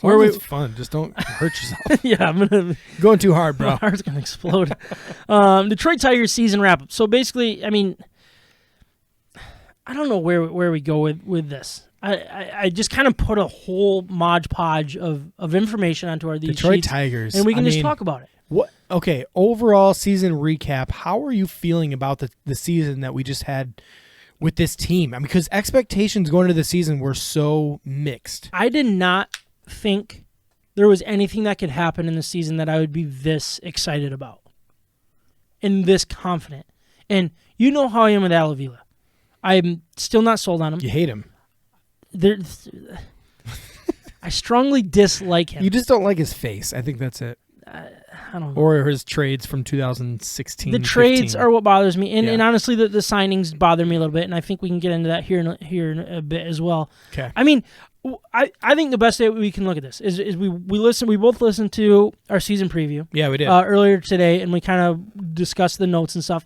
It's fun. Just don't hurt yourself. Yeah, I'm going too hard, bro. My heart's gonna explode. Detroit Tigers season wrap up. So basically, I mean, I don't know where we go with this. I just kind of put a whole Mod Podge of information onto these Detroit sheets, Tigers, and we can just talk about it. What? Okay, overall season recap. How are you feeling about the season that we just had with this team? I mean, because expectations going into the season were so mixed. I did not think there was anything that could happen in the season that I would be this excited about and this confident. And you know how I am with Al Avila. I'm still not sold on him. You hate him. I strongly dislike him. You just don't like his face. I think that's it. I don't know. Or his trades from 2016. The trades are what bothers me, and honestly, the signings bother me a little bit, and I think we can get into that here in a bit as well. Okay. I mean, I think the best way we can look at this is we both listened to our season preview. Yeah, we did earlier today, and we kind of discussed the notes and stuff.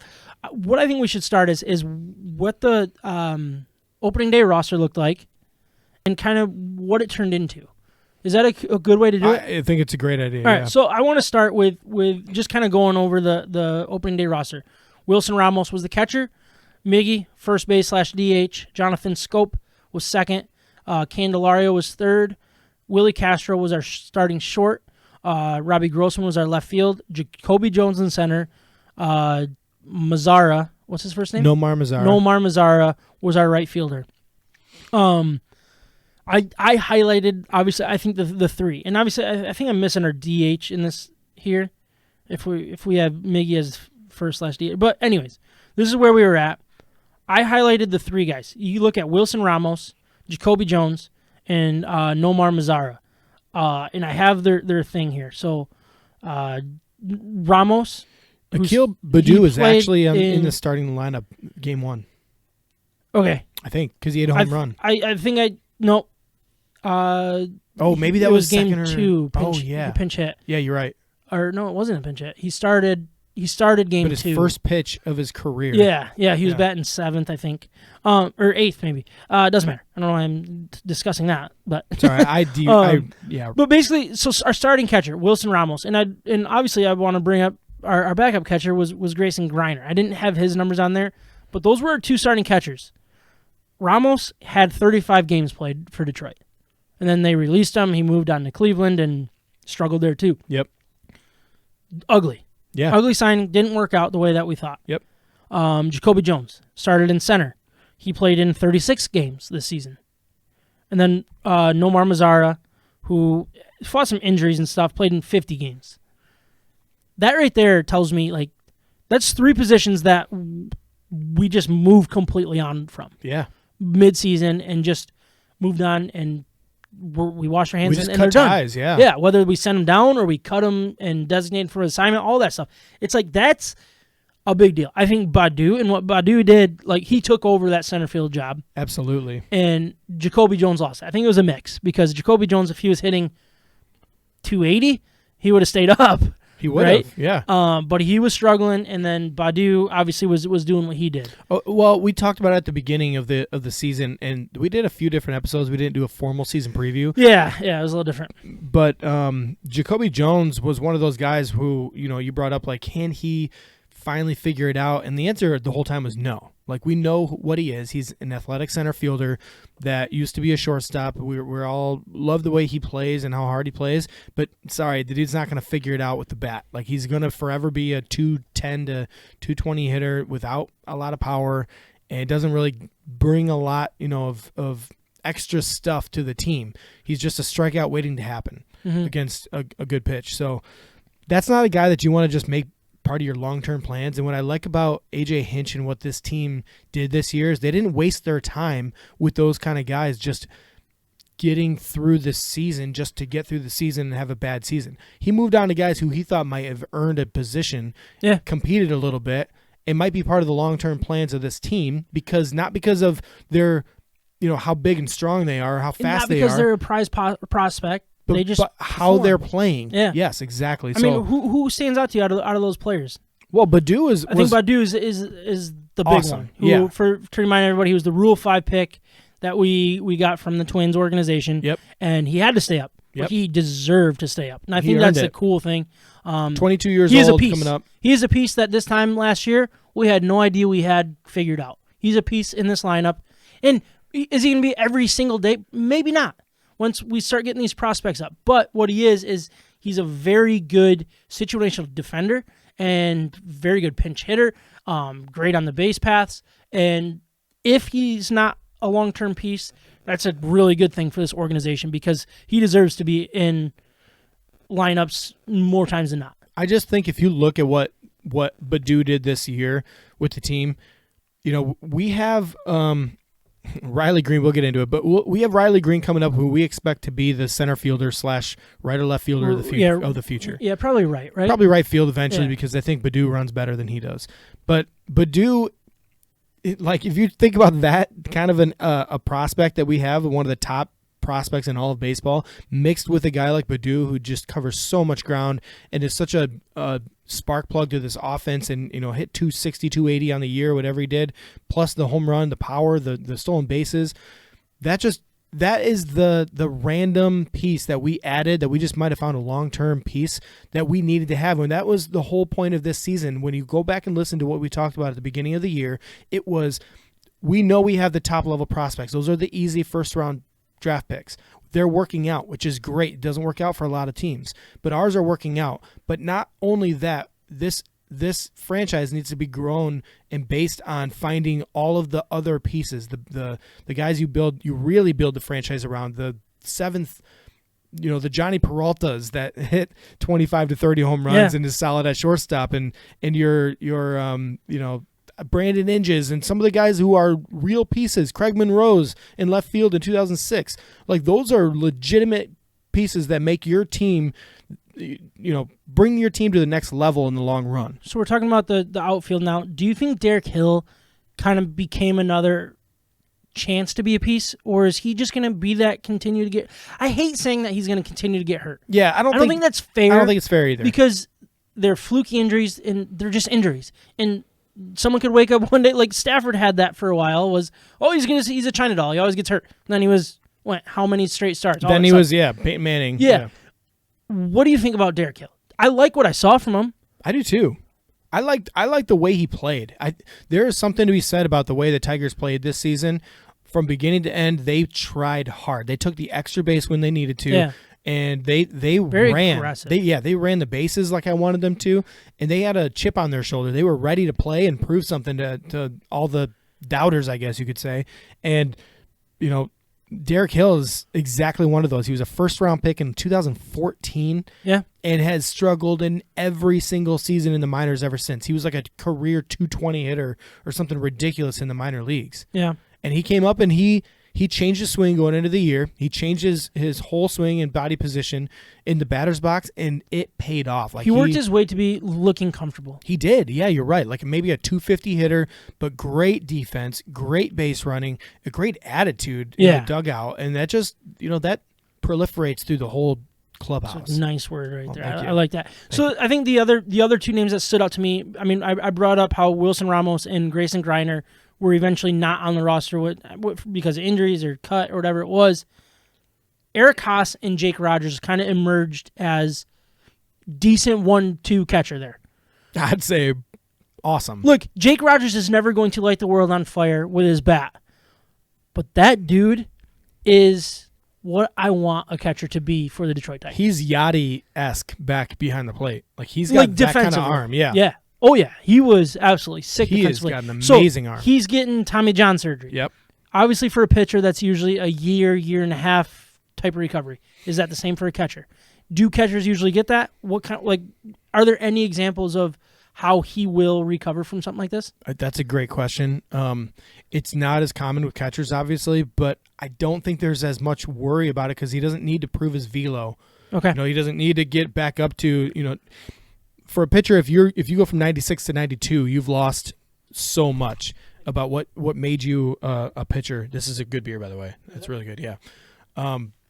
What I think we should start is what the opening day roster looked like, and kind of what it turned into. Is that a good way to do it? I think it's a great idea. All right, so I want to start with just kind of going over the opening day roster. Wilson Ramos was the catcher. Miggy, first base /DH. Jonathan Scope was second. Candelario was third. Willie Castro was our starting short. Robbie Grossman was our left field. Jacoby Jones in center. Mazzara, what's his first name? Nomar Mazzara was our right fielder. I highlighted, obviously, I think the three. And obviously, I think I'm missing our DH in this here, if we have Miggy as first /DH. But anyways, this is where we were at. I highlighted the three guys. You look at Wilson Ramos, Jacoby Jones, and Nomar Mazzara. And I have their thing here. So Ramos. Akil Baddoo is actually in the starting lineup game one. Okay. I think, because he had a home run. I think no. Maybe that was game two. Pinch hit. Yeah, you're right. Or no, it wasn't a pinch hit. He started game but his two. First pitch of his career. Yeah. He was batting seventh, I think, or eighth maybe. Doesn't matter. I don't know why I'm discussing that, but sorry, yeah. But basically, so our starting catcher Wilson Ramos, and obviously I want to bring up our backup catcher was Grayson Griner. I didn't have his numbers on there, but those were our two starting catchers. Ramos had 35 games played for Detroit. And then they released him. He moved on to Cleveland and struggled there too. Yep. Ugly. Yeah. Ugly signing. Didn't work out the way that we thought. Yep. Jacoby Jones started in center. He played in 36 games this season. And then Nomar Mazzara, who fought some injuries and stuff, played in 50 games. That right there tells me, like, that's three positions that we just moved completely on from. Yeah. Mid-season and just moved on, and we washed our hands and cut they're done. ties, yeah. Yeah, whether we send them down or we cut them and designate for assignment, all that stuff. It's like that's a big deal. I think Baddoo and what Baddoo did, like he took over that center field job. Absolutely. And Jacoby Jones lost. I think it was a mix because Jacoby Jones, if he was hitting 280, he would have stayed up. He would have, yeah. But he was struggling, and then Baddoo obviously was doing what he did. Oh, well, we talked about it at the beginning of the season, and we did a few different episodes. We didn't do a formal season preview. Yeah, it was a little different. But Jacoby Jones was one of those guys who, you brought up, like, can he finally figure it out? And the answer the whole time was no. Like, we know what he is. He's an athletic center fielder that used to be a shortstop. We're all love the way he plays and how hard he plays. But, sorry, the dude's not going to figure it out with the bat. Like, he's going to forever be a 210 to 220 hitter without a lot of power. And it doesn't really bring a lot, of extra stuff to the team. He's just a strikeout waiting to happen against a good pitch. So that's not a guy that you want to just make part of your long-term plans. And what I like about AJ Hinch and what this team did this year is they didn't waste their time with those kind of guys just getting through this season just to get through the season and have a bad season. He moved on to guys who he thought might have earned a position, competed a little bit, and might be part of the long-term plans of this team not because of their, how big and strong they are, how fast they are. Not because they're a prize prospect. But how they're playing. Yeah. Yes, exactly. I mean, who stands out to you out of those players? Well, Baddoo I think Baddoo is the big awesome. one. To remind everybody, he was the Rule 5 pick that we got from the Twins organization. Yep. And he had to stay up. Yep. He deserved to stay up. And I He think earned that's the it. cool thing. 22 years he is old a piece. coming up. He is a piece that this time last year we had no idea we had figured out. He's a piece in this lineup. And is he going to be every single day? Maybe not once we start getting these prospects up. But what he is he's a very good situational defender and very good pinch hitter, great on the base paths. And if he's not a long-term piece, that's a really good thing for this organization because he deserves to be in lineups more times than not. I just think if you look at what Baddoo did this year with the team, we have Riley Green. We'll get into it, but we have Riley Green coming up, who we expect to be the center fielder / right or left fielder of the future. Yeah, probably right. Probably right field eventually Yeah. because I think Baddoo runs better than he does. But Baddoo, if you think about that kind of a prospect that we have, one of the top prospects in all of baseball, mixed with a guy like Baddoo who just covers so much ground and is such a spark plug to this offense and hit 260, 280 on the year, whatever he did, plus the home run, the power, the stolen bases. That is the random piece that we added that we just might have found a long-term piece that we needed to have. And that was the whole point of this season. When you go back and listen to what we talked about at the beginning of the year, it was, we know we have the top level prospects. Those are the easy first round draft picks. They're working out, which is great. It doesn't work out for a lot of teams, but ours are working out. But not only that, this franchise needs to be grown and based on finding all of the other pieces, the guys you really build the franchise around. The seventh, the Johnny Peraltas that hit 25 to 30 home runs and is solid at shortstop, and your Brandon Inges and some of the guys who are real pieces, Craig Monroe's in left field in 2006. Like, those are legitimate pieces that make your team, bring your team to the next level in the long run. So we're talking about the outfield now. Do you think Derek Hill kind of became another chance to be a piece, or is he just going to be that continue to get... I hate saying that he's going to continue to get hurt. Yeah, I don't think that's fair. I don't think it's fair either. Because they're fluky injuries, and they're just injuries. And someone could wake up one day, like Stafford had that for a while, he's a China doll. He always gets hurt. And then he was, how many straight starts? Then he was, Peyton Manning. Yeah. What do you think about Derek Hill? I like what I saw from him. I do too. I like the way he played. There is something to be said about the way the Tigers played this season. From beginning to end, they tried hard. They took the extra base when they needed to. Yeah. And they Very ran. aggressive. They ran the bases like I wanted them to, and they had a chip on their shoulder. They were ready to play and prove something to all the doubters, I guess you could say. And Derek Hill is exactly one of those. He was a first-round pick in 2014, and has struggled in every single season in the minors ever since. He was like a career 220 hitter or something ridiculous in the minor leagues. Yeah, and he came up and he changed his swing going into the year. He changed his whole swing and body position in the batter's box, and it paid off. Like, he worked his way to be looking comfortable. He did. Yeah, you're right. Like maybe a 250 hitter, but great defense, great base running, a great attitude in the dugout, and that just that proliferates through the whole clubhouse. That's a nice word right there. I you. like that. So I think the other two names that stood out to me. I mean, I brought up how Wilson Ramos and Grayson Greiner were eventually not on the roster because of injuries or cut or whatever it was. Eric Haas and Jake Rogers kind of emerged as decent 1-2 catcher there. I'd say awesome. Look, Jake Rogers is never going to light the world on fire with his bat, but that dude is what I want a catcher to be for the Detroit Tigers. He's Yachty-esque back behind the plate. Like, he's got that kind of arm. Yeah. Yeah. Oh, yeah. He was absolutely sick defensively. He's got an amazing arm. He's getting Tommy John surgery. Yep. Obviously, for a pitcher, that's usually a year and a half type of recovery. Is that the same for a catcher? Do catchers usually get that? Are there any examples of how he will recover from something like this? That's a great question. It's not as common with catchers, obviously, but I don't think there's as much worry about it because he doesn't need to prove his velo. Okay. He doesn't need to get back up to, for a pitcher, if you go from 96 to 92, you've lost so much about what made you a pitcher. This is a good beer, by the way. It's really good. Yeah.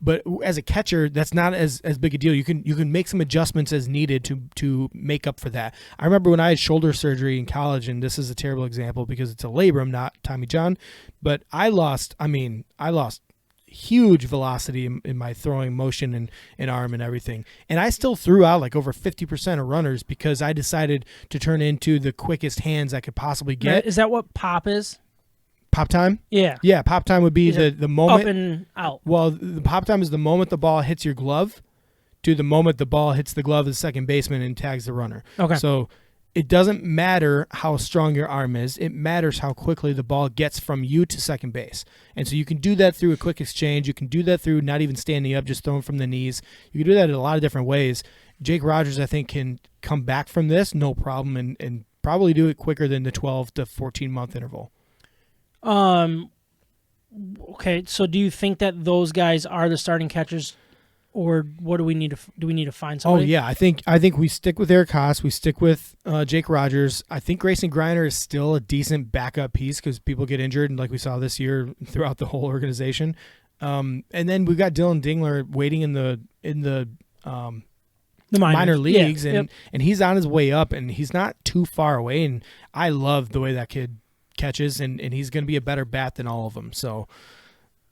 But as a catcher, that's not as big a deal. You can make some adjustments as needed to make up for that. I remember when I had shoulder surgery in college, and this is a terrible example because it's a labrum, not Tommy John, but I lost huge velocity in my throwing motion and arm and everything. And I still threw out like over 50% of runners because I decided to turn into the quickest hands I could possibly get. Is that what pop is? Pop time? Yeah. Yeah, pop time would be the moment. Up and out. Well, the pop time is the moment the ball hits your glove to the moment the ball hits the glove of the second baseman and tags the runner. Okay. So it doesn't matter how strong your arm is. It matters how quickly the ball gets from you to second base. And so you can do that through a quick exchange. You can do that through not even standing up, just throwing from the knees. You can do that in a lot of different ways. Jake Rogers, I think, can come back from this, no problem, and probably do it quicker than the 12 to 14-month interval. Okay, so do you think that those guys are the starting catchers? Or what do we need to find somebody? Oh yeah, I think we stick with Eric Haas. We stick with Jake Rogers. I think Grayson Griner is still a decent backup piece because people get injured, and like we saw this year throughout the whole organization. And then we've got Dylan Dingler waiting in the minor leagues, and he's on his way up, and he's not too far away. And I love the way that kid catches, and he's going to be a better bat than all of them. So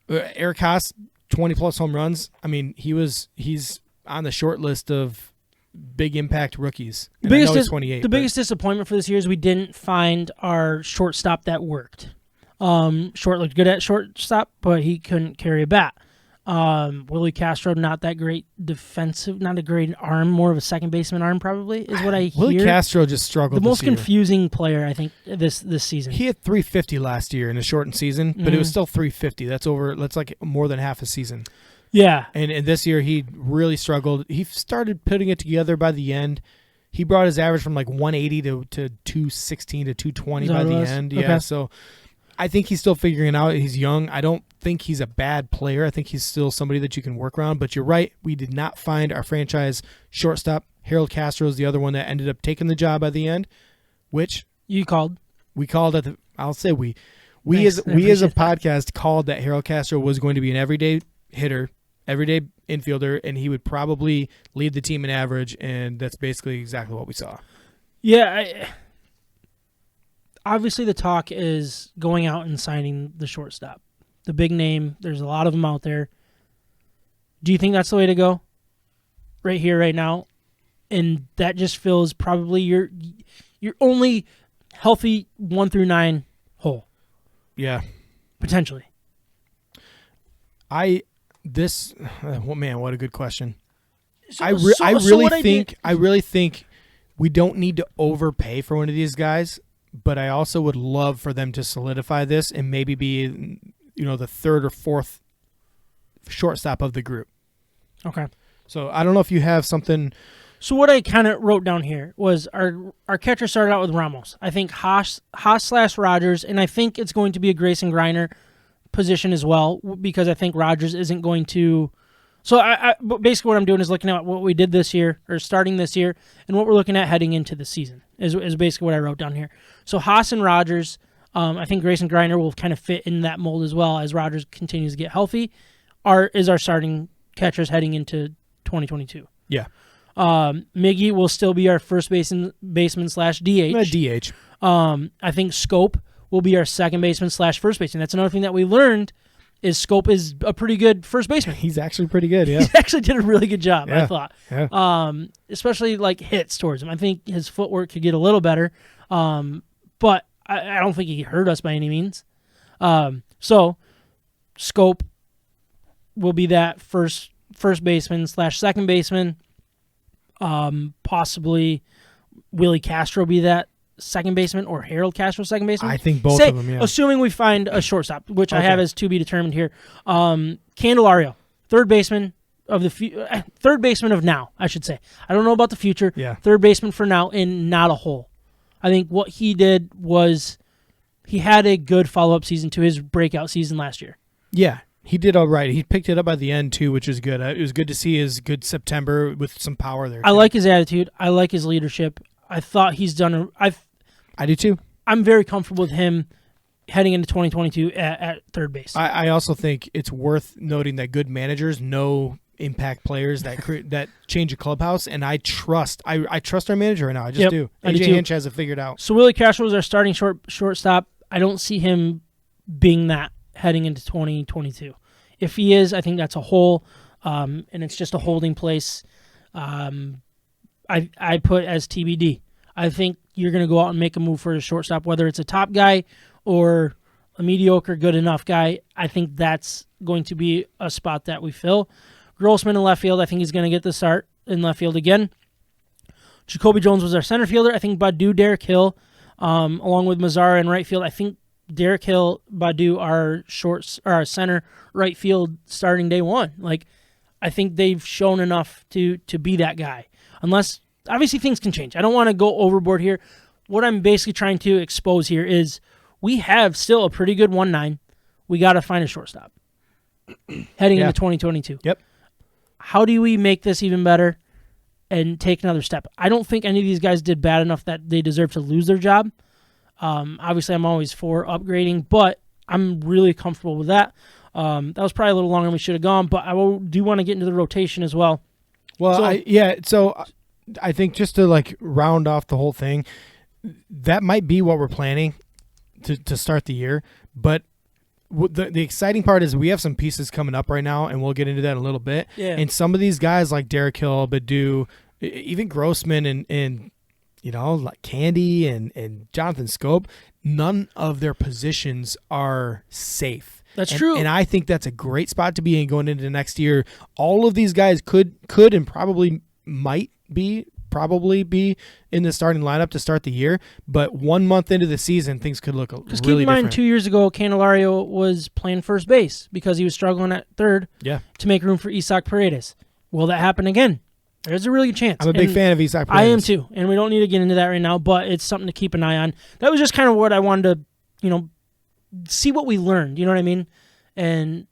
Eric Haas. 20-plus home runs. I mean, he's on the short list of big impact rookies. The biggest disappointment for this year is we didn't find our shortstop that worked. Short looked good at shortstop, but he couldn't carry a bat. Willie Castro, not that great defensive, not a great arm, more of a second baseman arm probably is what I hear. Willie Castro just struggled The most this year. confusing player, I think, this season. He had 350 last year in a shortened season, but it was still 350. That's like more than half a season. Yeah. And this year he really struggled. He started putting it together by the end. He brought his average from like 180 to 216 to 220 by the end. Yeah, so I think he's still figuring it out. He's young. I don't think he's a bad player. I think he's still somebody that you can work around. But you're right. We did not find our franchise shortstop. Harold Castro is the other one that ended up taking the job by the end, which you called. We called at the. I'll say we as a podcast called that Harold Castro was going to be an everyday hitter, everyday infielder, and he would probably lead the team in average. And that's basically exactly what we saw. Yeah. Obviously, the talk is going out and signing the shortstop. The big name. There's a lot of them out there. Do you think that's the way to go? Right here, right now? And that just fills probably your only healthy 1 through 9 hole. Yeah. Potentially. Man, what a good question. I really think we don't need to overpay for one of these guys. But I also would love for them to solidify this and maybe be, the third or fourth shortstop of the group. Okay. So I don't know if you have something. So what I kind of wrote down here was our catcher started out with Ramos. I think Haas / Rogers, and I think it's going to be a Grayson Griner position as well because I think Rogers isn't going to. So but basically what I'm doing is looking at what we did this year or starting this year and what we're looking at heading into the season is basically what I wrote down here. So Haas and Rogers, I think Grayson Griner will kind of fit in that mold as well as Rogers continues to get healthy, is our starting catchers heading into 2022. Yeah. Miggy will still be our first baseman / DH. DH. I think Scope will be our second baseman / first baseman. That's another thing that we learned is Scope is a pretty good first baseman. He's actually pretty good, yeah. He actually did a really good job, I thought. Yeah. Especially like hits towards him. I think his footwork could get a little better, but I don't think he hurt us by any means. So Scope will be that first baseman / second baseman. Possibly Willie Castro be that second baseman or Harold Castro second baseman. I think both of them, yeah. Assuming we find a shortstop, which I have as to be determined here. Candelario, third baseman of now, I should say. I don't know about the future. Yeah. Third baseman for now and not a hole. I think what he did was he had a good follow-up season to his breakout season last year. Yeah. He did all right. He picked it up by the end, too, which is good. It was good to see his good September with some power there. I like his attitude. I like his leadership. I thought he's done I do, too. I'm very comfortable with him heading into 2022 at third base. I also think it's worth noting that good managers know impact players that change a clubhouse, and I trust our manager right now. I just do. AJ Hinch has it figured out. So Willie Castro is our starting shortstop. I don't see him being that heading into 2022. If he is, I think that's a hole, and it's just a holding place. I put as TBD. I think you're going to go out and make a move for a shortstop, whether it's a top guy or a mediocre, good enough guy. I think that's going to be a spot that we fill. Grossman in left field, I think he's going to get the start in left field again. Jacoby Jones was our center fielder. I think Badu, Derek Hill, along with Mazzara in right field. I think Derek Hill, Badu are our center right field starting day one. Like, I think they've shown enough to be that guy. Unless, obviously, things can change. I don't want to go overboard here. What I'm basically trying to expose here is we have still a pretty good 1-9. We got to find a shortstop heading into 2022. Yep. How do we make this even better and take another step? I don't think any of these guys did bad enough that they deserve to lose their job. Obviously, I'm always for upgrading, but I'm really comfortable with that. That was probably a little longer than we should have gone, but I do want to get into the rotation as well. Well, so I think just to like round off the whole thing, that might be what we're planning to start the year. But the exciting part is we have some pieces coming up right now, and we'll get into that in a little bit. Yeah. And some of these guys like Derek Hill, Badu, even Grossman and like Candy and Jonathan Scope, none of their positions are safe. That's true. And I think that's a great spot to be in going into next year. All of these guys could and probably might be in the starting lineup to start the year, but 1 month into the season, things could look really different. Keep in mind, 2 years ago, Candelario was playing first base because he was struggling at third to make room for Isaac Paredes. Will that happen again? There's a really good chance. I'm a big fan of Isaac Paredes. I am too, and we don't need to get into that right now, but it's something to keep an eye on. That was just kind of what I wanted to, see what we learned, you know what I mean? And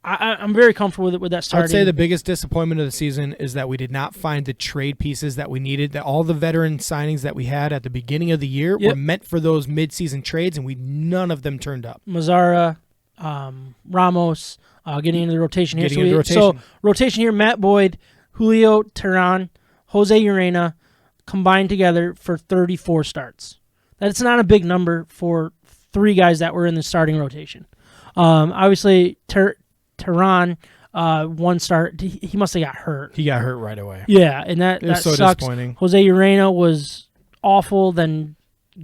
I'm very comfortable with that starting. I would say the biggest disappointment of the season is that we did not find the trade pieces that we needed, that all the veteran signings that we had at the beginning of the year were meant for those mid-season trades, and none of them turned up. Mazzara, Ramos, getting into the rotation here. So rotation here, Matt Boyd, Julio Teheran, Jose Urena combined together for 34 starts. That's not a big number for three guys that were in the starting rotation. Obviously, Teheran, one start, he must have got hurt. He got hurt right away. Yeah, and that so sucks. Disappointing. Jose Urena was awful, then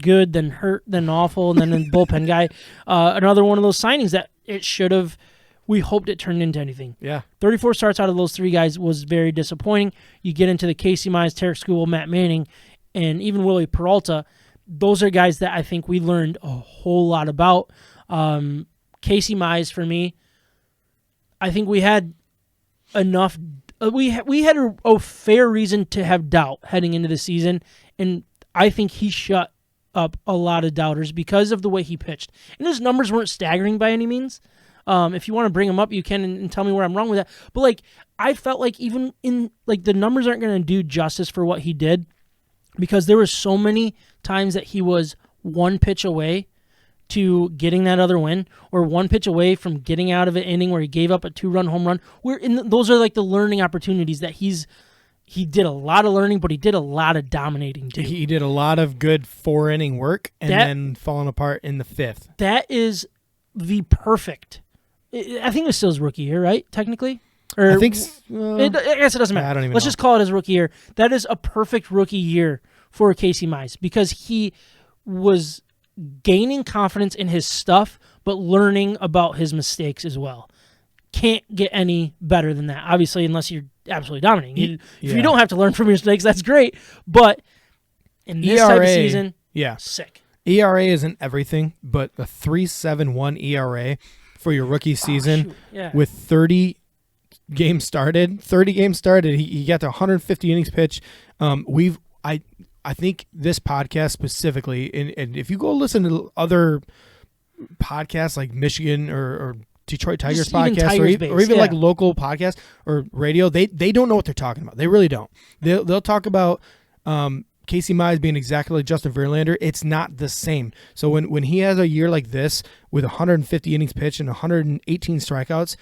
good, then hurt, then awful, and then the bullpen guy. Another one of those signings that it should have, we hoped it turned into anything. Yeah. 34 starts out of those three guys was very disappointing. You get into the Casey Mize, Tarek Skubal, Matt Manning, and even Willie Peralta. Those are guys that I think we learned a whole lot about. Casey Mize, for me, I think we had enough. We had a fair reason to have doubt heading into the season, and I think he shut up a lot of doubters because of the way he pitched. And his numbers weren't staggering by any means. If you want to bring him up, you can and tell me where I'm wrong with that. But I felt like even in the numbers aren't going to do justice for what he did, because there were so many times that he was one pitch away to getting that other win, or one pitch away from getting out of an inning where he gave up a 2-run home run. Those are the learning opportunities that he did a lot of learning, but he did a lot of dominating too. He did a lot of good 4-inning work and then falling apart in the 5th. That is the perfect. I think it was still his rookie year, right? Technically, or I think. I guess it doesn't matter. I don't even Let's know. just call it his rookie year. That is a perfect rookie year for Casey Mize, because he was gaining confidence in his stuff, but learning about his mistakes as well. Can't get any better than that, obviously, unless you're absolutely dominating. If you don't have to learn from your mistakes, that's great. But in this type of season, sick. ERA isn't everything, but a 3.71 ERA for your rookie season with 30 games started. He got to 150 innings pitched. I think this podcast specifically, and if you go listen to other podcasts like Michigan or Detroit Tigers podcasts, or even like local podcasts or radio, they don't know what they're talking about. They really don't. They'll talk about Casey Mize being exactly like Justin Verlander. It's not the same. So when he has a year like this with 150 innings pitched and 118 strikeouts,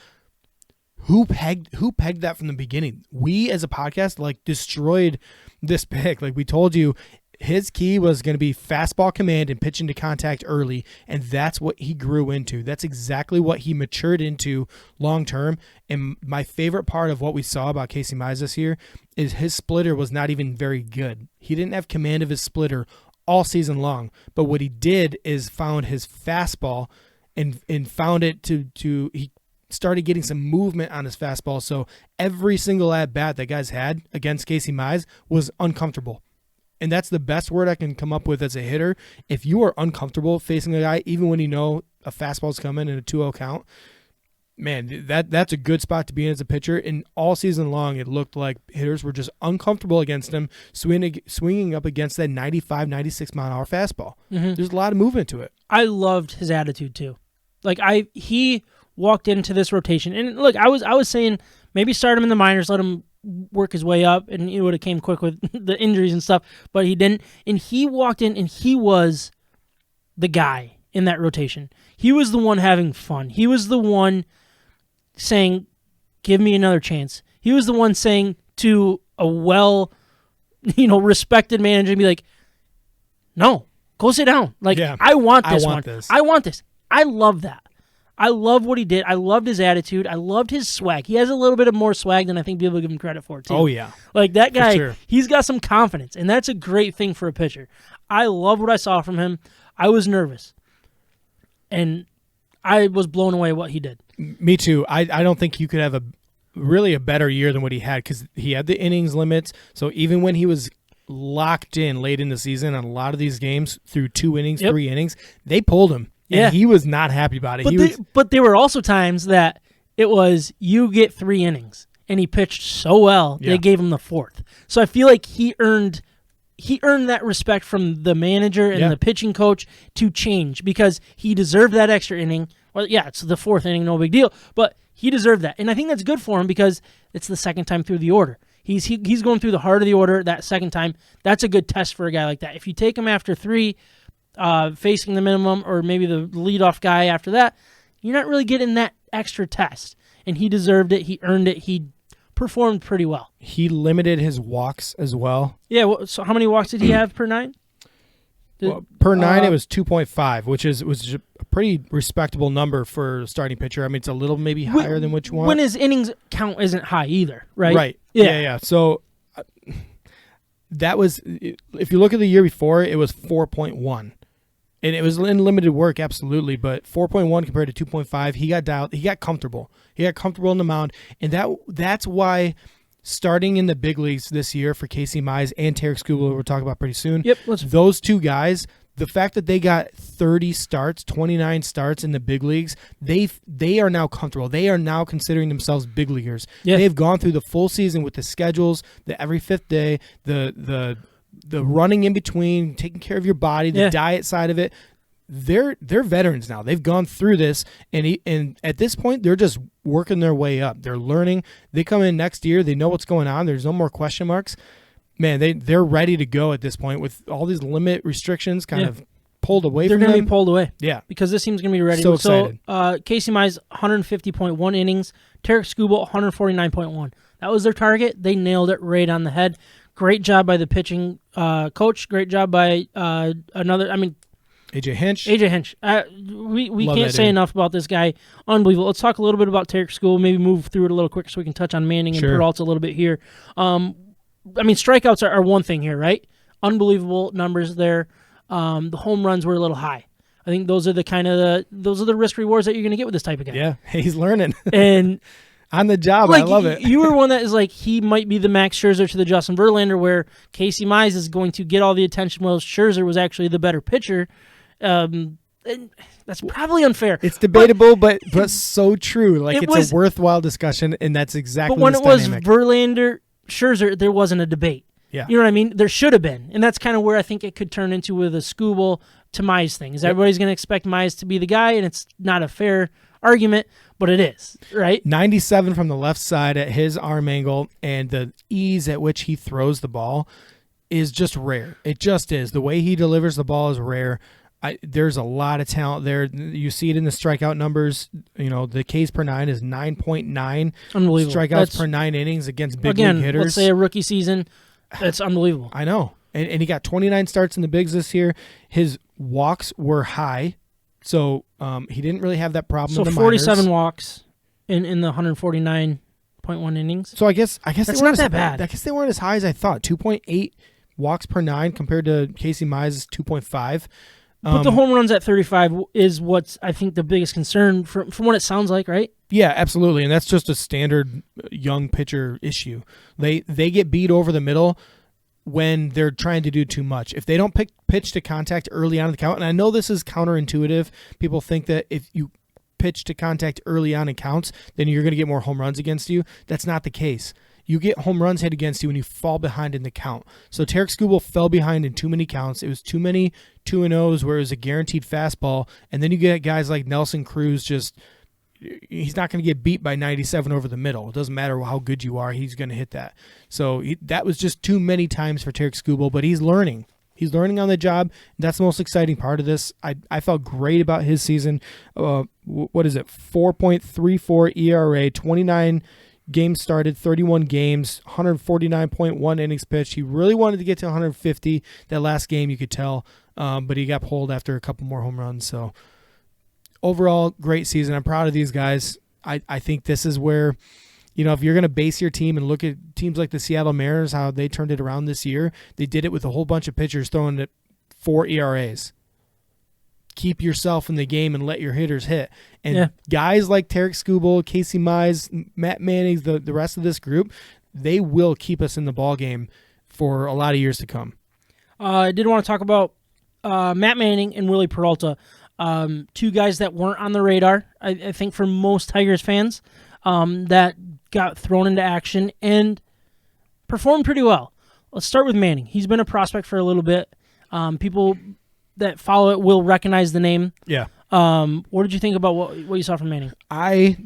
who pegged that from the beginning? We as a podcast destroyed this pick. We told you his key was going to be fastball command and pitching to contact early, and that's what he grew into. That's exactly what he matured into long term. And my favorite part of what we saw about Casey Mize this year is his splitter was not even very good. He didn't have command of his splitter all season long, but what he did is found his fastball and found it to he started getting some movement on his fastball. So every single at bat that guys had against Casey Mize was uncomfortable. And that's the best word I can come up with as a hitter. If you are uncomfortable facing a guy, even when you know a fastball's coming in a 2-0 count, man, that's a good spot to be in as a pitcher. And all season long, it looked like hitters were just uncomfortable against him, swinging up against that 95, 96 mile an hour fastball. Mm-hmm. There's a lot of movement to it. I loved his attitude too. Like he walked into this rotation, and look, I was saying maybe start him in the minors, let him work his way up, and he would have came quick with the injuries and stuff, but he didn't. And he walked in, and he was the guy in that rotation. He was the one having fun. He was the one saying, "Give me another chance." He was the one saying to a respected manager, be like, "No, go sit down. Like, yeah, I want this one. I want this." I love that. I love what he did. I loved his attitude. I loved his swag. He has a little bit of more swag than I think people give him credit for, too. Oh, yeah. Like, that guy, sure. He's got some confidence, and that's a great thing for a pitcher. I love what I saw from him. I was nervous, and I was blown away what he did. Me too. I don't think you could have a better year than what he had, because he had the innings limits. So even when he was locked in late in the season on a lot of these games through 2 innings, 3 innings, they pulled him. And he was not happy about it. But there were also times that it was, you get 3 innings, and he pitched so well, they gave him the 4th. So I feel like he earned that respect from the manager and the pitching coach to change, because he deserved that extra inning. Well, yeah, it's the 4th inning, no big deal, but he deserved that. And I think that's good for him, because it's the second time through the order. He's going through the heart of the order that second time. That's a good test for a guy like that. If you take him after 3, facing the minimum, or maybe the leadoff guy after that, you're not really getting that extra test. And he deserved it. He earned it. He performed pretty well. He limited his walks as well. Yeah. So how many walks did he have per 9? Per 9, it was 2.5, which was a pretty respectable number for a starting pitcher. I mean, it's a little maybe higher than what you want. When his innings count isn't high either, right? Right. Yeah. So that was, if you look at the year before, it was 4.1. And it was in limited work, absolutely, but 4.1 compared to 2.5, he got dialed. He got comfortable. He got comfortable on the mound, and that's why starting in the big leagues this year for Casey Mize and Tarek Skubal, we'll talk about pretty soon. Yep, those two guys, the fact that they got 30 starts, 29 starts in the big leagues, they are now comfortable. They are now considering themselves big leaguers. Yeah. They've gone through the full season with the schedules, the every 5th day, the running in between, taking care of your body, the diet side of it. They're veterans now. They've gone through this, and at this point, they're just working their way up. They're learning. They come in next year. They know what's going on. There's no more question marks. Man, they're ready to go at this point with all these limit restrictions kind of pulled away from them. They're going to be pulled away. Yeah. Because this team's going to be ready. So excited. So Casey Mize, 150.1 innings. Tarek Skubal, 149.1. That was their target. They nailed it right on the head. Great job by the pitching coach. Great job by AJ Hinch. We can't say enough about this guy. Unbelievable. Let's talk a little bit about Tarek Skubal. Maybe move through it a little quick so we can touch on Manning and Peralta a little bit here. Strikeouts are one thing here, right? Unbelievable numbers there. The home runs were a little high. I think those are the risk rewards that you're going to get with this type of guy. Yeah, he's learning. And on the job, I love it. You were one that is like, he might be the Max Scherzer to the Justin Verlander, where Casey Mize is going to get all the attention, while Scherzer was actually the better pitcher. And that's probably unfair. It's debatable, but so true. Like, it's a worthwhile discussion, and that's exactly But when this it was dynamic. Verlander, Scherzer, there wasn't a debate. Yeah. You know what I mean? There should have been. And that's kind of where I think it could turn into with a Skubal to Mize thing. Is everybody's going to expect Mize to be the guy, and it's not a fair argument, but it is, right? 97 from the left side at his arm angle, and the ease at which he throws the ball is just rare. It just is. The way he delivers the ball is rare. There's a lot of talent there. You see it in the strikeout numbers. You know, the Ks per 9 is 9.9. Unbelievable. Strikeouts per 9 innings against big league hitters. Let's say a rookie season. That's unbelievable. I know. And he got 29 starts in the bigs this year. His walks were high, so he didn't really have that problem in the 47 minors. walks in the 149.1 innings. So I guess That's they not weren't that bad. I guess they weren't as high as I thought. 2.8 walks per 9 compared to Casey Mize' 2.5. But the home runs at 35 is what's, I think, the biggest concern from what it sounds like, right? Yeah, absolutely, and that's just a standard young pitcher issue. They get beat over the middle when they're trying to do too much. If they don't pitch to contact early on in the count, and I know this is counterintuitive. People think that if you pitch to contact early on in counts, then you're going to get more home runs against you. That's not the case. You get home runs hit against you when you fall behind in the count. So Tarik Skubal fell behind in too many counts. It was too many 2-0s where it was a guaranteed fastball. And then you get guys like Nelson Cruz he's not going to get beat by 97 over the middle. It doesn't matter how good you are. He's going to hit that. So that was just too many times for Tarik Skubal, but he's learning. He's learning on the job. That's the most exciting part of this. I felt great about his season. What is it? 4.34 ERA, 29 games started, 31 games, 149.1 innings pitched. He really wanted to get to 150 that last game, you could tell, but he got pulled after a couple more home runs. So overall, great season. I'm proud of these guys. I think this is where, if you're going to base your team and look at teams like the Seattle Mariners, how they turned it around this year, they did it with a whole bunch of pitchers throwing at 4 ERAs. Keep yourself in the game and let your hitters hit. And guys like Tarik Skubal, Casey Mize, Matt Manning, the rest of this group, they will keep us in the ball game for a lot of years to come. I did want to talk about Matt Manning and Willie Peralta, two guys that weren't on the radar, I think, for most Tigers fans, that got thrown into action and performed pretty well. Let's start with Manning. He's been a prospect for a little bit. People that follow it will recognize the name. Yeah. What did you think about what you saw from Manning? I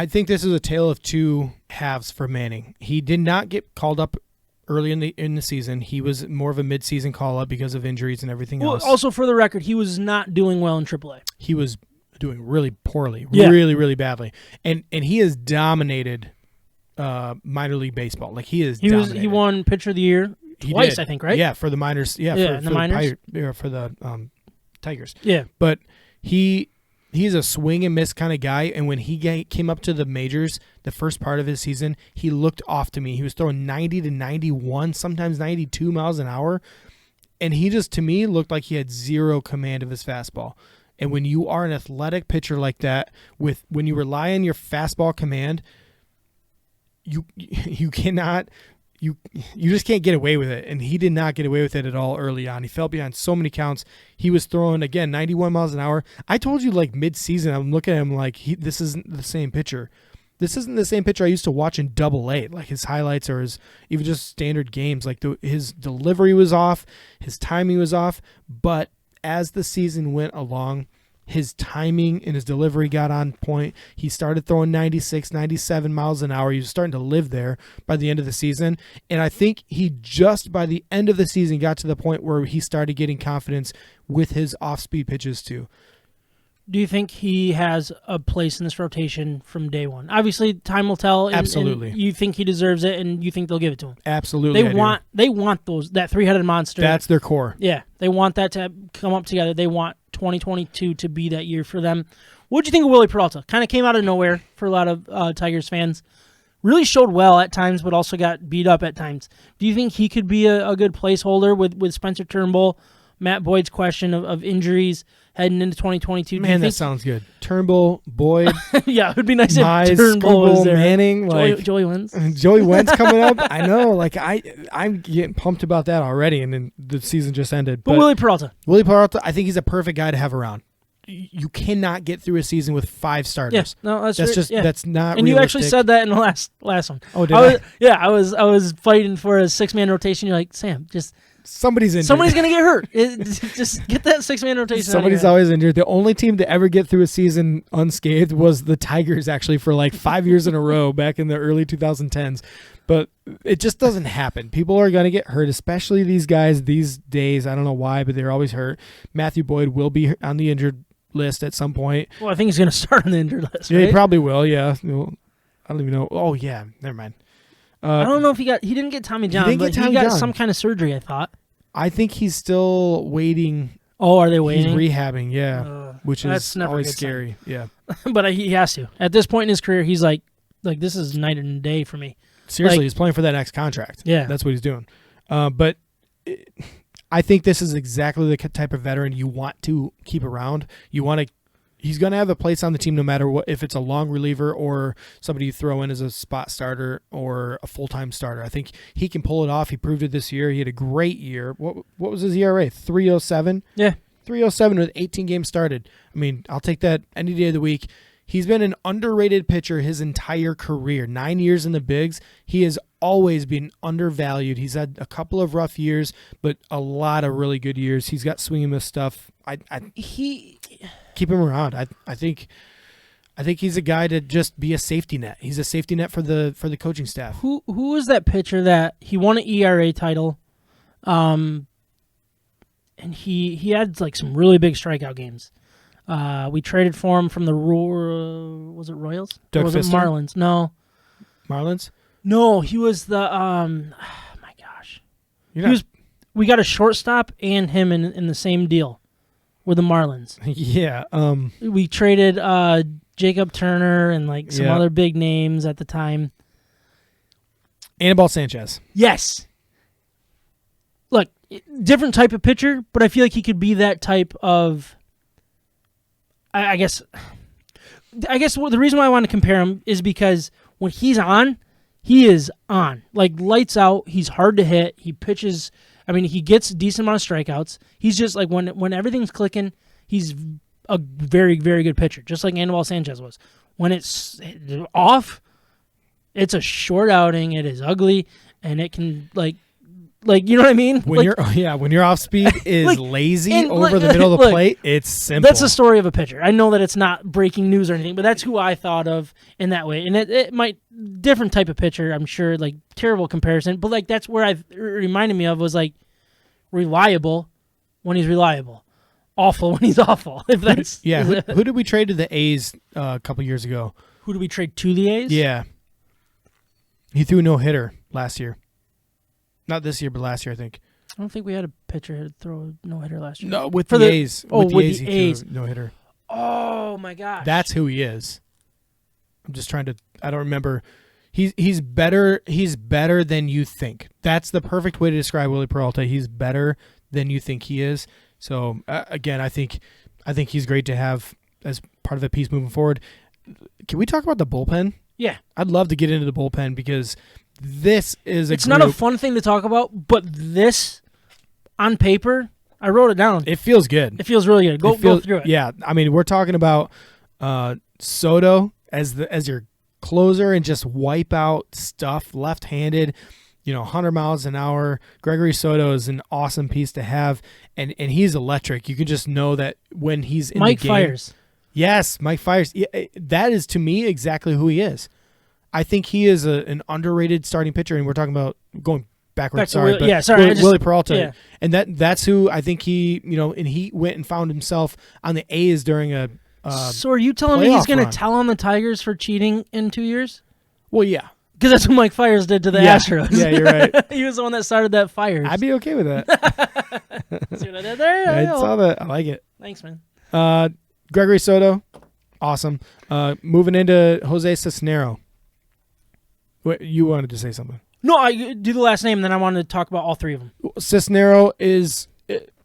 think this is a tale of two halves for Manning. He did not get called up early in the season. He was more of a mid-season call-up because of injuries and everything else. Also, for the record, he was not doing well in AAA. He was doing really poorly, really, really badly. And he has dominated minor league baseball. Like, he dominated. He won Pitcher of the Year twice, I think, right? Yeah, for the minors. Yeah, for the minors. For the Tigers. Yeah. But he's a swing and miss kind of guy, and when he came up to the majors, the first part of his season, he looked off to me. He was throwing 90 to 91, sometimes 92 miles an hour, and he just, to me, looked like he had zero command of his fastball. And when you are an athletic pitcher like that, when you rely on your fastball command, you cannot. You just can't get away with it, and he did not get away with it at all early on. He fell behind so many counts. He was throwing, again, 91 miles an hour. I told you, like, mid-season, I'm looking at him like, this isn't the same pitcher. This isn't the same pitcher I used to watch in Double-A, like his highlights or his even just standard games. Like, his delivery was off, his timing was off, but as the season went along, his timing and his delivery got on point. He started throwing 96, 97 miles an hour. He was starting to live there by the end of the season. And I think he just by the end of the season got to the point where he started getting confidence with his off-speed pitches too. Do you think he has a place in this rotation from day one? Obviously, time will tell. Absolutely. And you think he deserves it, and you think they'll give it to him. Absolutely. They want that three-headed monster. That's their core. Yeah, they want that to come up together. They want 2022 to be that year for them. What did you think of Willie Peralta? Kind of came out of nowhere for a lot of Tigers fans. Really showed well at times, but also got beat up at times. Do you think he could be a good placeholder with Spencer Turnbull? Matt Boyd's question of injuries heading into 2022. Man, that sounds good. Turnbull, Boyd. Yeah, it would be nice Mize, if Turnbull was there. Manning, Joey Wentz. Joey Wentz coming up. I know. Like I'm getting pumped about that already, and then the season just ended. But Willie Peralta, I think he's a perfect guy to have around. You cannot get through a season with 5 starters. Yes, no, that's just that's not. And realistic. you actually said that in the last one. Oh, did I? Yeah, I was fighting for a 6-man rotation. You're like, Sam, just. Somebody's injured. Somebody's going to get hurt. Just get that 6-man rotation. Somebody's always injured. The only team to ever get through a season unscathed was the Tigers, actually, for like 5 years in a row back in the early 2010s. But it just doesn't happen. People are going to get hurt, especially these guys these days. I don't know why, but they're always hurt. Matthew Boyd will be on the injured list at some point. Well, I think he's going to start on the injured list, Yeah, right? he probably will, yeah. I don't even know. Oh, yeah, never mind. I don't know if he didn't get Tommy John, but he got some kind of surgery, I thought. I think he's still waiting. Oh, are they waiting? He's rehabbing, yeah, which is always scary. Yeah, but he has to. At this point in his career, he's like this is night and day for me. Seriously, he's playing for that next contract. Yeah, that's what he's doing. But I think this is exactly the type of veteran you want to keep around. He's going to have a place on the team no matter what, if it's a long reliever or somebody you throw in as a spot starter or a full-time starter. I think he can pull it off. He proved it this year. He had a great year. What was his ERA? 3.07? Yeah. 3.07 with 18 games started. I mean, I'll take that any day of the week. He's been an underrated pitcher his entire career. 9 years in the bigs. He has always been undervalued. He's had a couple of rough years, but a lot of really good years. He's got swing and miss stuff. Keep him around. I think he's a guy to just be a safety net. He's a safety net for the coaching staff. Who was that pitcher that he won an ERA title, and he had like some really big strikeout games. We traded for him from the was it Royals? Doug or was it Fister? Marlins? No. Marlins? No, he was the my gosh. We got a shortstop and him in the same deal with the Marlins. Yeah. We traded Jacob Turner and like some other big names at the time. Annabel Sanchez. Yes. Look, different type of pitcher, but I feel like he could be that type of I guess the reason why I want to compare him is because when he's on, he is on. Like lights out, he's hard to hit, he pitches, I mean, he gets a decent amount of strikeouts. He's just like when everything's clicking, he's a very, very good pitcher, just like Annabel Sanchez was. When it's off, it's a short outing, it is ugly, and it can like you know what I mean? When your off speed is lazy over the middle of the plate, it's simple. That's the story of a pitcher. I know that it's not breaking news or anything, but that's who I thought of in that way. And it might different type of pitcher, I'm sure, like terrible comparison, but like that's where it reminded me of was like reliable when he's reliable, awful when he's awful. If that's who did we trade to the A's a couple years ago? Who did we trade to the A's? Yeah, he threw a no-hitter last year. Not this year, but last year, I think. I don't think we had a pitcher throw a no-hitter last year. No, with the A's. Oh, with the the A's. He threw a no-hitter. Oh, my gosh. That's who he is. I'm just trying to... I don't remember. He's better than you think. That's the perfect way to describe Willie Peralta. He's better than you think he is. So, again, I think he's great to have as part of the piece moving forward. Can we talk about the bullpen? Yeah. I'd love to get into the bullpen because... This is It's not a fun thing to talk about, but this, on paper, I wrote it down. It feels good. It feels really good. Go through it. Yeah, I mean, we're talking about Soto as your closer and just wipe out stuff left-handed, 100 miles an hour. Gregory Soto is an awesome piece to have, and he's electric. You can just know that when he's in the game. Mike Fiers. Yes, Mike Fiers. Yeah, that is, to me, exactly who he is. I think he is an underrated starting pitcher, and we're talking about going backwards. Willie Peralta, and that's who I think he, and he went and found himself on the A's during a. So are you telling me he's going to tell on the Tigers for cheating in 2 years? Well, yeah, because that's what Mike Fiers did to the Astros. Yeah, you're right. He was the one that started that fire. I'd be okay with that. See what I did there? I saw that. I like it. Thanks, man. Gregory Soto, awesome. Moving into Jose Cisnero. What, you wanted to say something? No, I do the last name, and then I wanted to talk about all three of them. Cisnero is,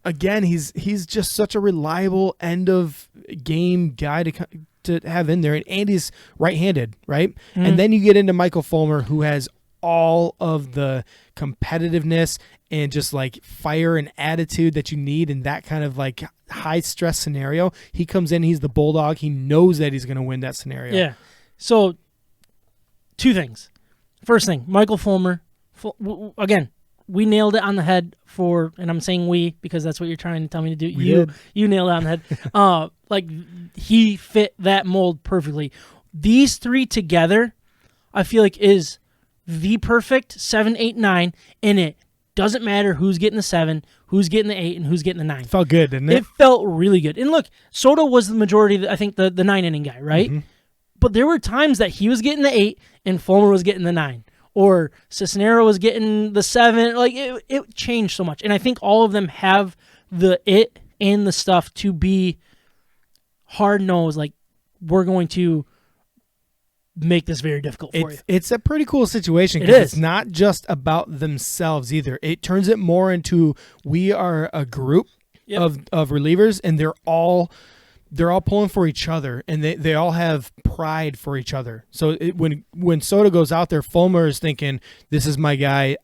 again, he's just such a reliable end-of-game guy to have in there, and he's right-handed, right? Mm-hmm. And then you get into Michael Fulmer, who has all of the competitiveness and just like fire and attitude that you need in that kind of like high-stress scenario. He comes in, he's the bulldog. He knows that he's going to win that scenario. Yeah. So, two things. First thing, Michael Fulmer. Again, we nailed it on the head and I'm saying we because that's what you're trying to tell me to do. You nailed it on the head. Like he fit that mold perfectly. These three together, I feel like is the perfect 7, 8, 9, and it doesn't matter who's getting the 7, who's getting the 8, and who's getting the 9. Felt good, didn't it? It felt really good. And look, Soto was the majority, I think, the 9-inning guy, right? Mm-hmm. But there were times that he was getting the 8 and Fulmer was getting the 9. or Cisnero was getting the 7. Like it changed so much, and I think all of them have the it and the stuff to be hard nosed. Like we're going to make this very difficult for you. It's a pretty cool situation because it's not just about themselves either. It turns it more into we are a group of relievers, and they're all pulling for each other, and they all have pride for each other. So when Soto goes out there, Fulmer is thinking, this is my guy.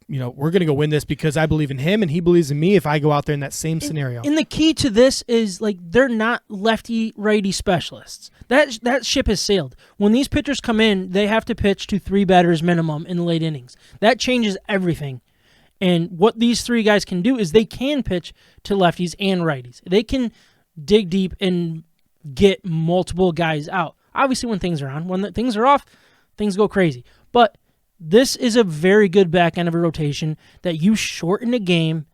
We're going to go win this because I believe in him and he believes in me if I go out there in that same scenario. And the key to this is, like, they're not lefty-righty specialists. That ship has sailed. When these pitchers come in, they have to pitch to 3 batters minimum in the late innings. That changes everything. And what these 3 guys can do is they can pitch to lefties and righties. They can dig deep and get multiple guys out. Obviously, when things are on. When things are off, things go crazy. But this is a very good back end of a rotation that you shorten a game.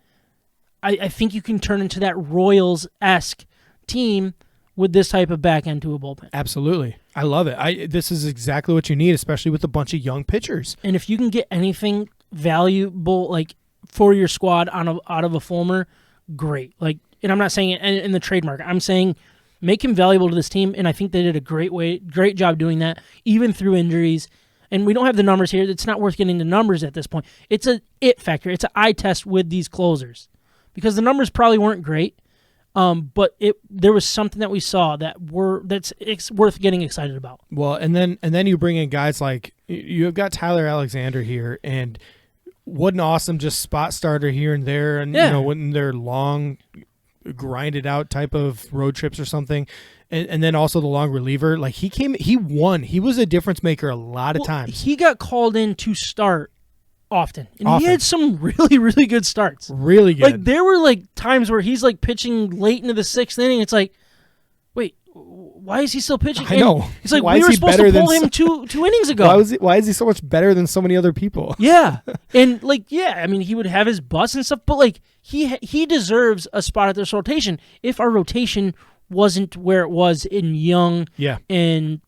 I think you can turn into that Royals-esque team with this type of back end to a bullpen. Absolutely. I love it. This is exactly what you need, especially with a bunch of young pitchers. And if you can get anything valuable like for your squad out of a Fulmer, great. Like, and I'm not saying it in the trade market. I'm saying make him valuable to this team, and I think they did a great job doing that, even through injuries. And we don't have the numbers here. It's not worth getting the numbers at this point. It's a it factor. It's an eye test with these closers because the numbers probably weren't great, but there was something that we saw that's worth getting excited about. Well, and then you bring in guys like you've got Tyler Alexander here, and what an awesome just spot starter here and there, and when they're long, grinded out type of road trips or something. And then also the long reliever, like he won. He was a difference maker a lot of times. He got called in to start often. And he had some really, really good starts. Really good. Like there were like times where he's like pitching late into the 6th inning. It's like, wait, why is he still pitching? I know. It's like we were supposed to pull him two innings ago. Why is he so much better than so many other people? Yeah. And I mean, he would have his bust and stuff, but like he deserves a spot at this rotation if our rotation wasn't where it was in young and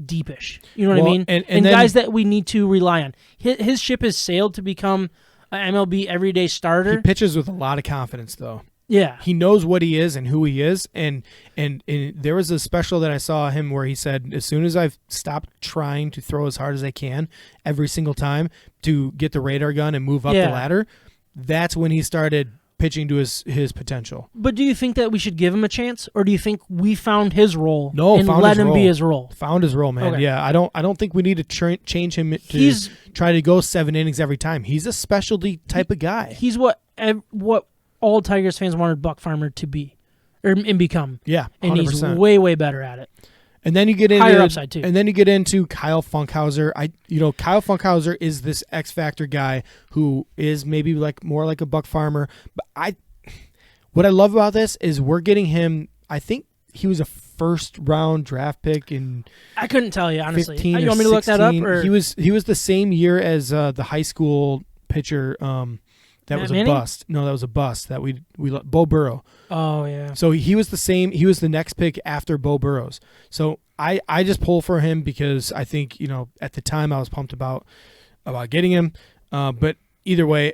deepish. You know what I mean? And then, guys that we need to rely on. His ship has sailed to become an MLB everyday starter. He pitches with a lot of confidence, though. Yeah. He knows what he is and who he is. And there was a special that I saw him where he said, as soon as I've stopped trying to throw as hard as I can every single time to get the radar gun and move up the ladder, that's when he started pitching to his potential. But do you think that we should give him a chance, or do you think we found his role and let him be his role? Found his role, man. Okay. Yeah, I don't think we need to change him to try to go 7 innings every time. He's a specialty type of guy. He's what all Tigers fans wanted Buck Farmer to be and become. Yeah, 100%. And he's way, way better at it. And then you get into higher upside too. And then you get into Kyle Funkhouser. Kyle Funkhouser is this X Factor guy who is maybe more like a Buck Farmer. But what I love about this is we're getting him. I think he was a first-round draft pick in. I couldn't tell you honestly. 15 you want me to look that up? Or? He was the same year as the high school pitcher. That Matt was a Manning? bust. No, that was a bust. That we Bo Burrow. Oh yeah. So he was the same. He was the next pick after Bo Burrows. So I just pull for him because I think at the time I was pumped about getting him. But either way,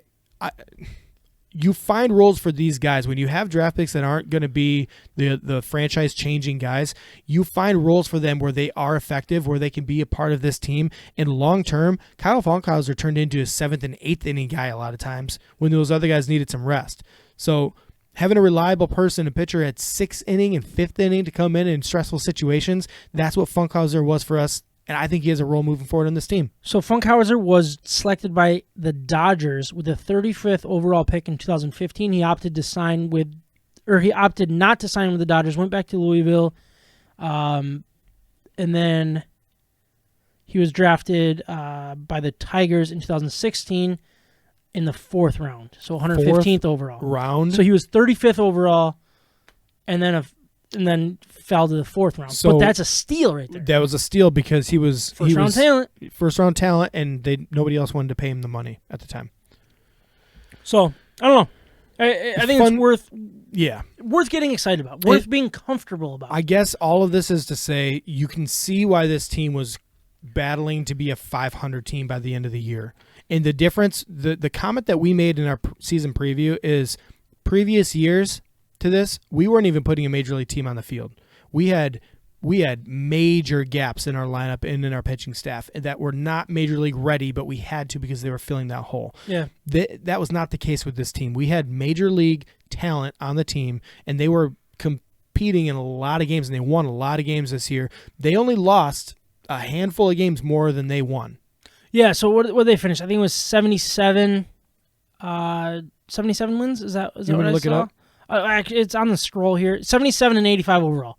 you find roles for these guys when you have draft picks that aren't going to be the franchise changing guys. You find roles for them where they are effective, where they can be a part of this team. And long term, Kyle Funkhouser turned into a 7th and 8th inning guy a lot of times when those other guys needed some rest. So having a reliable person, a pitcher at 6th inning and 5th inning to come in stressful situations, that's what Funkhouser was for us. And I think he has a role moving forward on this team. So Funkhouser was selected by the Dodgers with the 35th overall pick in 2015. He opted not to sign with the Dodgers, went back to Louisville, and then he was drafted by the Tigers in 2016 in the 4th round, so 115th overall. Round. So he was 35th overall, and then fell to the 4th round. So but that's a steal right there. That was a steal because he was first round talent, and nobody else wanted to pay him the money at the time. So I don't know. I think it's worth getting excited about, worth being comfortable about. I guess all of this is to say you can see why this team was battling to be a 500 team by the end of the year. And the difference, the comment that we made in our season preview is previous years to this, we weren't even putting a major league team on the field. We had major gaps in our lineup and in our pitching staff that were not major league ready, but we had to because they were filling that hole. Yeah. That was not the case with this team. We had major league talent on the team, and they were competing in a lot of games, and they won a lot of games this year. They only lost a handful of games more than they won. Yeah, so what did they finish? I think it was 77 wins? Is that what I look saw? it up? Actually, it's on the scroll here. 77 and 85 overall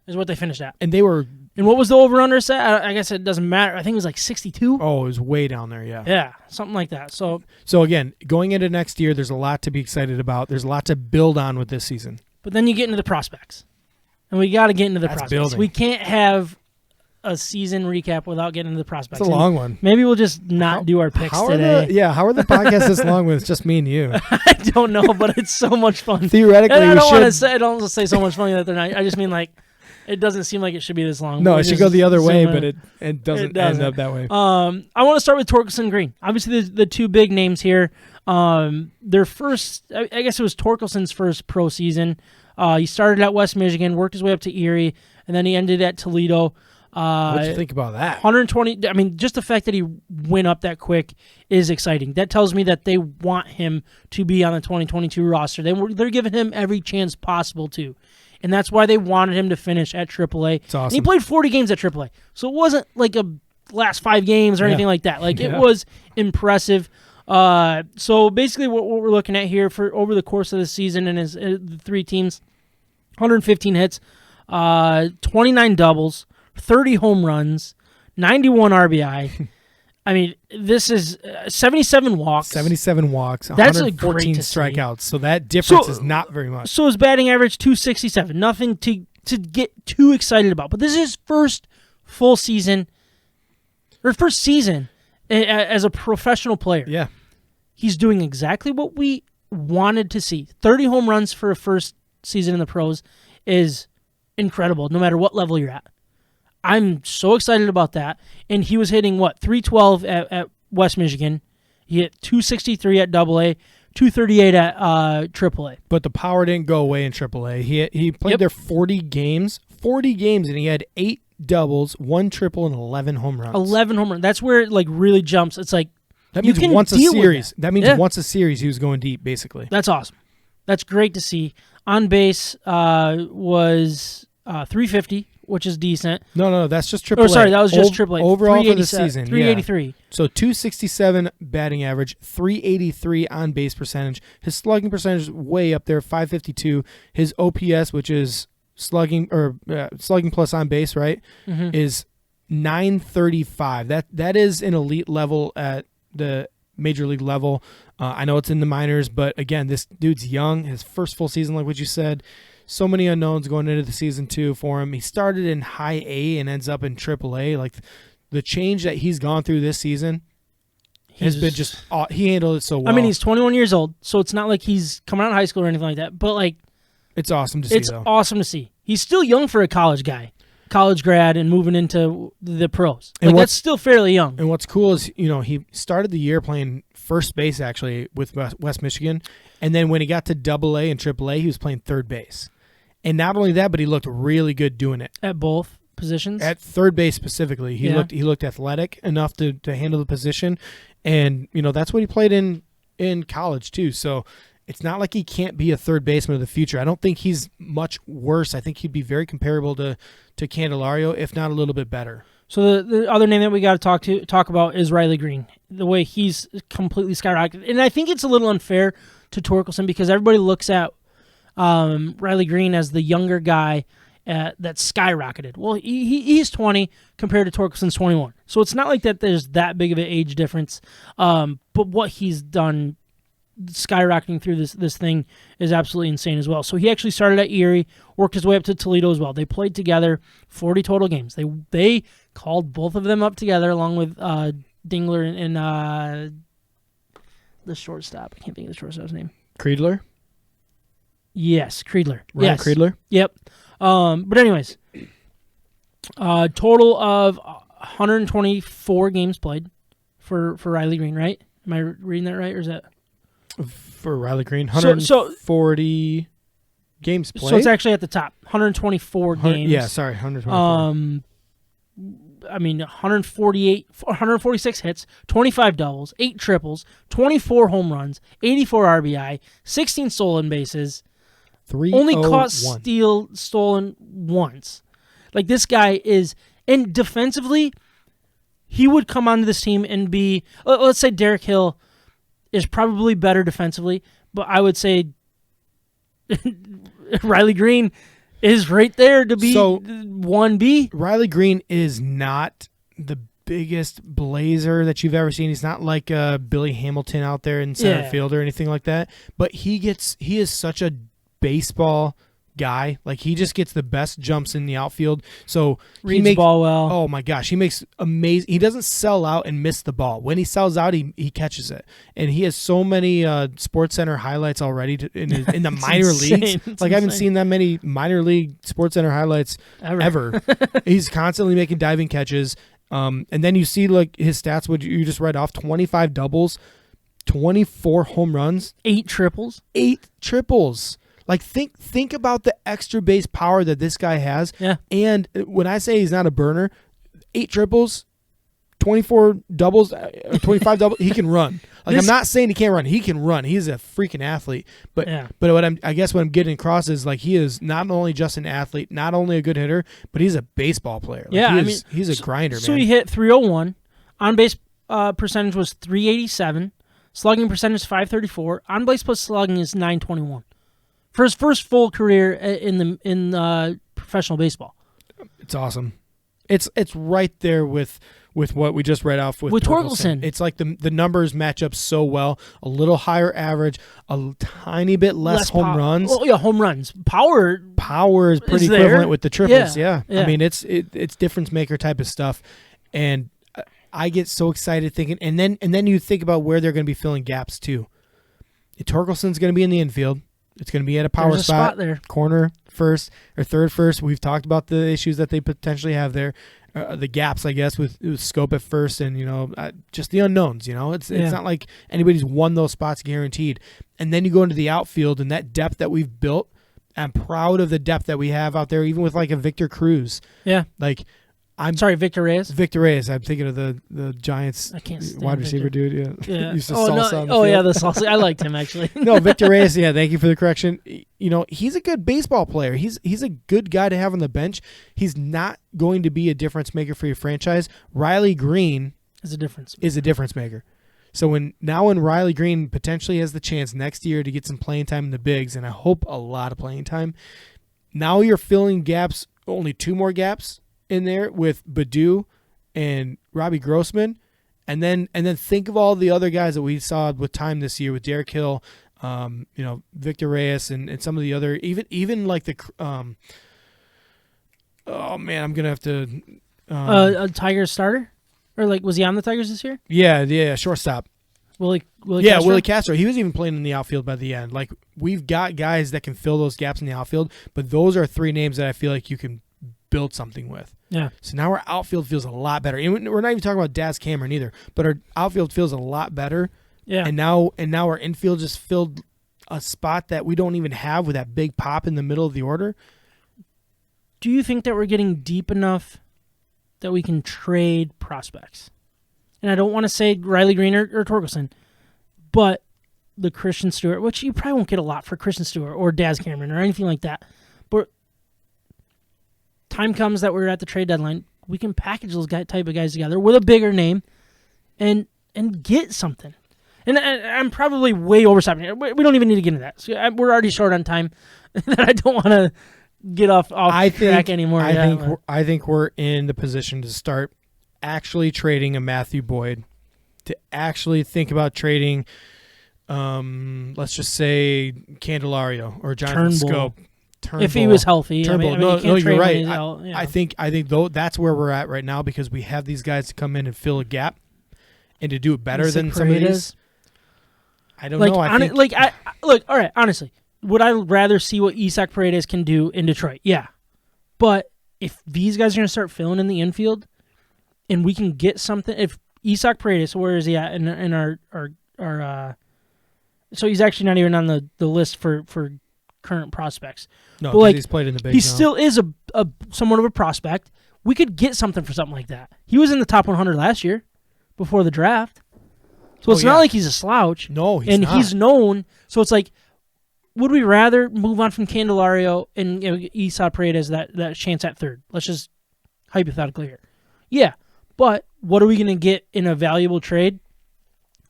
is what they finished at. And they were... And what was the over-under set? I guess it doesn't matter. I think it was like 62. Oh, it was way down there, yeah. Yeah, something like that. So again, going into next year, there's a lot to be excited about. There's a lot to build on with this season. But then you get into the prospects. And we got to get into the prospects. Building. We can't have a season recap without getting into the prospects. It's a long one. Maybe we'll just not do our picks today. How are the podcasts this long when it's just me and you? I don't know, but it's so much fun. Theoretically, and I don't want to say, I don't want to say so much funny that they're not. I just mean like it doesn't seem like it should be this long. No, it should go the other way, but it doesn't end up that way. I want to start with Torkelson Green. Obviously, the two big names here. Their first, I guess it was Torkelson's first pro season. He started at West Michigan, worked his way up to Erie, and then he ended at Toledo. What do you think about that? 120. I mean, just the fact that he went up that quick is exciting. That tells me that they want him to be on the 2022 roster. They're giving him every chance possible to, and that's why they wanted him to finish at AAA. It's awesome. And he played 40 games at AAA, so it wasn't like a last 5 games or anything like that. Like it was impressive. So basically, what we're looking at here for over the course of the season and the 3 teams, 115 hits, 29 doubles. 30 home runs, 91 RBI. I mean, this is 77 walks. 77 walks, That's 114 strikeouts. So that difference is not very much. So his batting average, 267. Nothing to get too excited about. But this is his first full season, or first season as a professional player. Yeah. He's doing exactly what we wanted to see. 30 home runs for a first season in the pros is incredible, no matter what level you're at. I'm so excited about that. And he was hitting, 312 at West Michigan. He hit 263 at AA, 238 at AAA. But the power didn't go away in AAA. He played there 40 games, and he had 8 doubles, 1 triple, and 11 home runs. 11 home runs. That's where it really jumps. It's like that means once a series. That means once a series he was going deep, basically. That's awesome. That's great to see. On base was 350. Which is decent. No, that's just AAA. Oh, sorry, that was just AAA. Overall for the season, 383. Yeah. So 267 batting average, 383 on base percentage. His slugging percentage is way up there, 552. His OPS, which is slugging plus on base, right, is 935. That is an elite level at the major league level. I know it's in the minors, but again, this dude's young. His first full season, like what you said. So many unknowns going into the season 2 for him. He started in high A and ends up in AAA. Like the change that he's gone through this season has been just he handled it so well. I mean, he's 21 years old, so it's not like he's coming out of high school or anything like that. But like, it's awesome to see. It's awesome to see. He's still young for a college guy, college grad, and moving into the pros. Like that's still fairly young. And what's cool is he started the year playing first base actually with West Michigan, and then when he got to AA and AAA, he was playing third base. And not only that, but he looked really good doing it. At both positions? At third base specifically. He looked athletic enough to handle the position. And, that's what he played in college too. So it's not like he can't be a third baseman of the future. I don't think he's much worse. I think he'd be very comparable to Candelario, if not a little bit better. So the other name that we got to talk about is Riley Green. The way he's completely skyrocketed. And I think it's a little unfair to Torkelson because everybody looks at Riley Green as the younger guy that skyrocketed. Well, he's 20 compared to Torkelson's 21. So it's not like that there's that big of an age difference. But what he's done skyrocketing through this thing is absolutely insane as well. So he actually started at Erie, worked his way up to Toledo as well. They played together 40 total games. They called both of them up together along with Dingler and the shortstop. I can't think of the shortstop's name. Creedler? Yes, Creedler. Ryan yes. Creedler? Yep. But anyways, total of 124 games played for Riley Green, right? Am I reading that right, or is that for Riley Green? 140 games played. So it's actually at the top. 124 games. Yeah, sorry, 124. 146 hits, 25 doubles, 8 triples, 24 home runs, 84 RBI, 16 stolen bases. Only caught stolen once. Like, this guy is, and defensively, he would come onto this team and be, let's say Derek Hill is probably better defensively, but I would say Riley Green is right there to be 1B. Riley Green is not the biggest blazer that you've ever seen. He's not like Billy Hamilton out there in center field or anything like that, but he is such a baseball guy. Like, he just gets the best jumps in the outfield. So reads the ball well. Oh my gosh, he makes amazing. He doesn't sell out and miss the ball. When he sells out, he catches it. And he has so many SportsCenter highlights already in the minor leagues. I haven't seen that many minor league SportsCenter highlights ever. He's constantly making diving catches. And then you see like his stats. What you just read off: 25 doubles, 24 home runs, 8 triples. Like, think about the extra base power that this guy has. Yeah. And when I say he's not a burner, 8 triples, 24 doubles, 25 doubles, he can run. Like, I'm not saying he can't run. He can run. He's a freaking athlete. But what I'm getting across is, like, he is not only just an athlete, not only a good hitter, but he's a baseball player. Like, he's a grinder, man. So he hit 301. On base percentage was 387. Slugging percentage 534. On base plus slugging is 921. For his first full career in professional baseball. It's awesome. It's right there with what we just read off with Torkelson. It's like the numbers match up so well. A little higher average, a tiny bit less home runs. Oh yeah, home runs. Power is pretty equivalent with the triples. Yeah. I mean, it's difference maker type of stuff, and I get so excited thinking. And then you think about where they're going to be filling gaps too. Torkelson's going to be in the infield. It's going to be at a power spot there. Corner first or third first. We've talked about the issues that they potentially have there, the gaps, I guess, with Scope at first, and just the unknowns. It's not like anybody's won those spots guaranteed. And then you go into the outfield and that depth that we've built. I'm proud of the depth that we have out there, even with like a Victor Cruz. Yeah, like. Victor Reyes. Victor Reyes. I'm thinking of the Giants wide receiver dude. Yeah. Used to salsa on the field. Yeah, the salsa. I liked him actually. No, Victor Reyes. Yeah, thank you for the correction. He's a good baseball player. He's a good guy to have on the bench. He's not going to be a difference maker for your franchise. Riley Green is a difference maker. So when Riley Green potentially has the chance next year to get some playing time in the bigs, and I hope a lot of playing time, now you're filling gaps, only 2 more gaps in there with Baddoo and Robbie Grossman, and then think of all the other guys that we saw with time this year with Derek Hill, Victor Reyes, and some of the other even like the I'm gonna have to a Tigers starter, or like was he on the Tigers this year? Yeah, shortstop. Willie Castro? Willie Castro. He was even playing in the outfield by the end. Like, we've got guys that can fill those gaps in the outfield, but those are 3 names that I feel like you can build something with. Yeah. So now our outfield feels a lot better. And we're not even talking about Daz Cameron either, but our outfield feels a lot better. Yeah. And now our infield just filled a spot that we don't even have with that big pop in the middle of the order. Do you think that we're getting deep enough that we can trade prospects? And I don't want to say Riley Green or Torkelson, but the Christian Stewart, which you probably won't get a lot for Christian Stewart or Daz Cameron or anything like that. But time comes that we're at the trade deadline, we can package those type of guys together with a bigger name and get something. And I'm probably way overstepping here. We don't even need to get into that. So we're already short on time. I don't want to get off track anymore. I think we're in the position to start actually trading a Matthew Boyd, to actually think about trading, let's just say Candelario or Jonathan Scope. If he was healthy. Turnbull. No, you're right. I think though that's where we're at right now, because we have these guys to come in and fill a gap and to do it better than some of these. I don't know. Look, all right, honestly, would I rather see what Isaac Paredes can do in Detroit? Yeah. But if these guys are going to start filling in the infield, and we can get something. If Isaac Paredes, where is he at in our so he's actually not even on the list for current prospects. No, but he's played in the bigs. He now. still is a somewhat of a prospect. We could get something for something like that. He was in the top 100 last year before the draft. So it's not like he's a slouch. No, he's not. And he's known. So it's like, would we rather move on from Candelario and Isaac Paredes that chance at third? Let's just hypothetically here. Yeah, but what are we going to get in a valuable trade?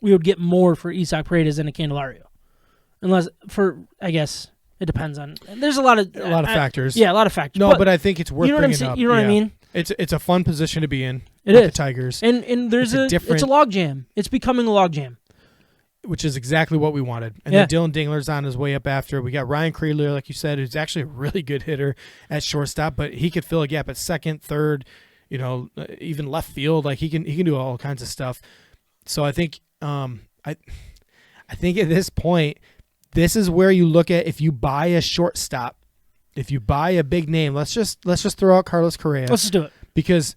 We would get more for Isaac Paredes than a Candelario. Unless, I guess, it depends on... There's a lot of factors. Yeah, a lot of factors. No, but I think it's worth bringing up. You know what I mean? It's a fun position to be in. It is. The Tigers. And there's it's a log jam. It's becoming a log jam. Which is exactly what we wanted. And then Dylan Dingler's on his way up after. We got Ryan Kreidler, like you said, who's actually a really good hitter at shortstop, but he could fill a gap at second, third, even left field. Like he can do all kinds of stuff. So I think I think at this point, this is where you look at if you buy a shortstop, if you buy a big name. Let's just throw out Carlos Correa. Let's just do it because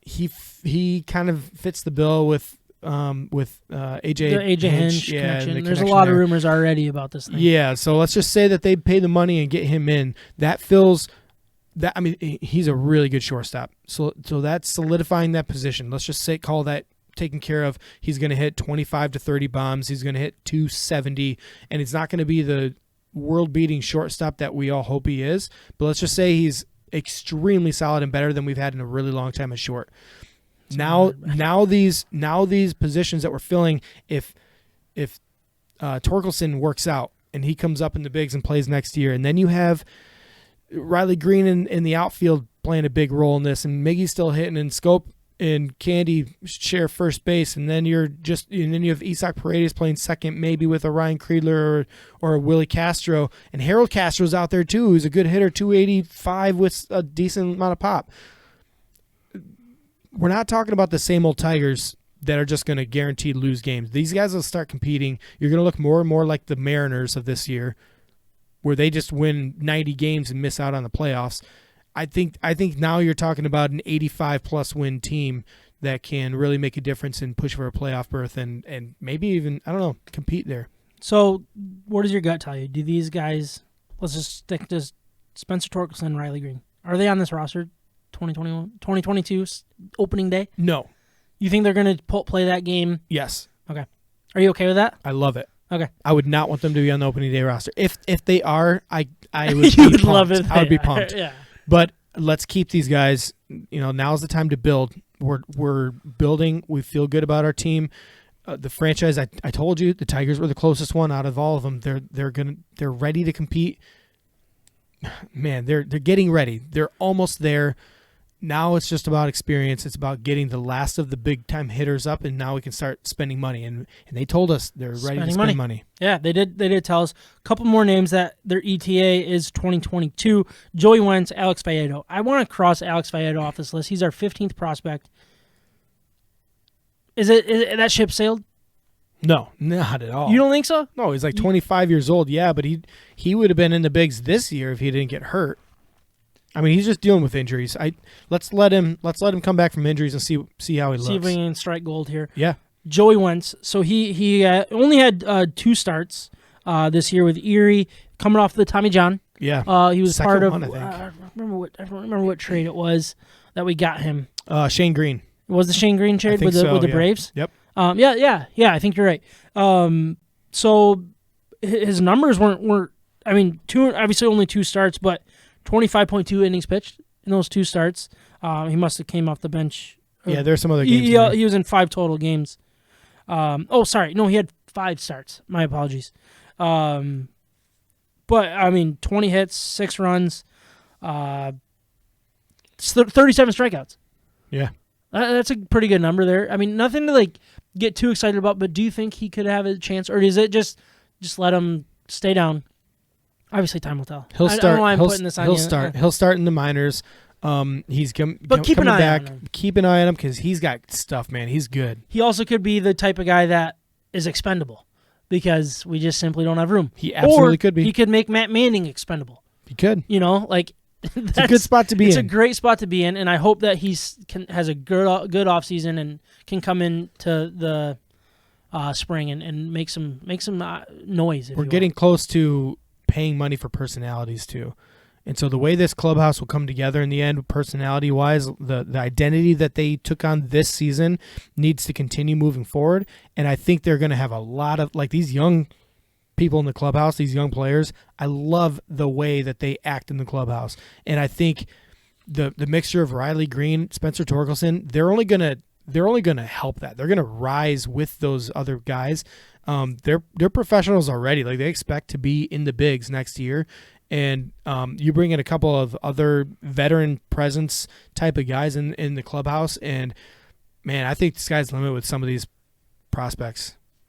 he kind of fits the bill with AJ Hinch connection. There's a lot of rumors already about this thing. Yeah, so let's just say that they pay the money and get him in. That fills that. I mean, he's a really good shortstop. So that's solidifying that position. Let's just call that taken care of. He's going to hit 25 to 30 bombs. He's going to hit 270, and it's not going to be the world-beating shortstop that we all hope he is. But let's just say he's extremely solid and better than we've had in a really long time at short. Now these positions that we're filling, if Torkelson works out and he comes up in the bigs and plays next year, and then you have Riley Green in the outfield playing a big role in this, and Miggy's still hitting, and Scope and Candy share first base, and then you have Isaac Paredes playing second, maybe with a Ryan Kreidler or a Willie Castro, and Harold Castro's out there too, who's a good hitter, 285 with a decent amount of pop. We're not talking about the same old Tigers that are just going to guaranteed lose games. These guys will start competing. You're going to look more and more like the Mariners of this year, where they just win 90 games and miss out on the playoffs. I think now you're talking about an 85-plus win team that can really make a difference and push for a playoff berth and maybe even, I don't know, compete there. So what does your gut tell you? Do these guys, let's just stick to Spencer Torkelson and Riley Green, are they on this roster 2022 opening day? No. You think they're going to play that game? Yes. Okay. Are you okay with that? I love it. Okay. I would not want them to be on the opening day roster. If they are, I would you be would pumped. love it. I would be pumped. Yeah. But let's keep these guys. Now's the time to build. We're building. We feel good about our team. The franchise. I told you the Tigers were the closest one out of all of them. They're ready to compete. Man, they're getting ready. They're almost there. Now it's just about experience. It's about getting the last of the big-time hitters up, and now we can start spending money. And they told us they're ready to spend money. Yeah, they did tell us. A couple more names that their ETA is 2022. Joey Wentz, Alex Vallejo. I want to cross Alex Vallejo off this list. He's our 15th prospect. Is it that ship sailed? No, not at all. You don't think so? No, he's like 25 years old, yeah, but he would have been in the bigs this year if he didn't get hurt. I mean, he's just dealing with injuries. Let's let him come back from injuries and see how he looks. See if we can strike gold here. Yeah. Joey Wentz. So he only had 2 starts this year with Erie, coming off the Tommy John. Yeah. He was Second part of. one, I think. I don't remember what trade it was that we got him. Shane Green. It was the Shane Green trade with the Braves? Yep. Yeah. I think you're right. So his numbers weren't. I mean, obviously only 2 starts, but 25.2 innings pitched in those 2 starts. He must have came off the bench. Yeah, there's some other games. He was in 5 total games. Sorry. No, he had 5 starts. My apologies. But, I mean, 20 hits, 6 runs, 37 strikeouts. Yeah. That's a pretty good number there. I mean, nothing to, get too excited about, but do you think he could have a chance, or is it just let him stay down? Obviously, time will tell. He'll start. I don't know why I'm putting this on he'll you. start. He'll start in the minors. He's coming keep an eye back. on him. Keep an eye on him because he's got stuff, man. He's good. He also could be the type of guy that is expendable because we just simply don't have room. He absolutely or could be. He could make Matt Manning expendable. He could. You know, It's a good spot to be It's in. a great spot to be in, and I hope that has a good off season and can come into the spring and make some noise. We're getting close to paying money for personalities too. And so the way this clubhouse will come together in the end, personality-wise, the identity that they took on this season needs to continue moving forward. And I think they're going to have a lot of, like, these young people in the clubhouse, these young players. I love the way that they act in the clubhouse. And I think the mixture of Riley Green, Spencer Torkelson, they're only going to help that. They're going to rise with those other guys. They're professionals already. Like, they expect to be in the bigs next year. And you bring in a couple of other veteran presence type of guys in the clubhouse, and man, I think the sky's the limit with some of these prospects.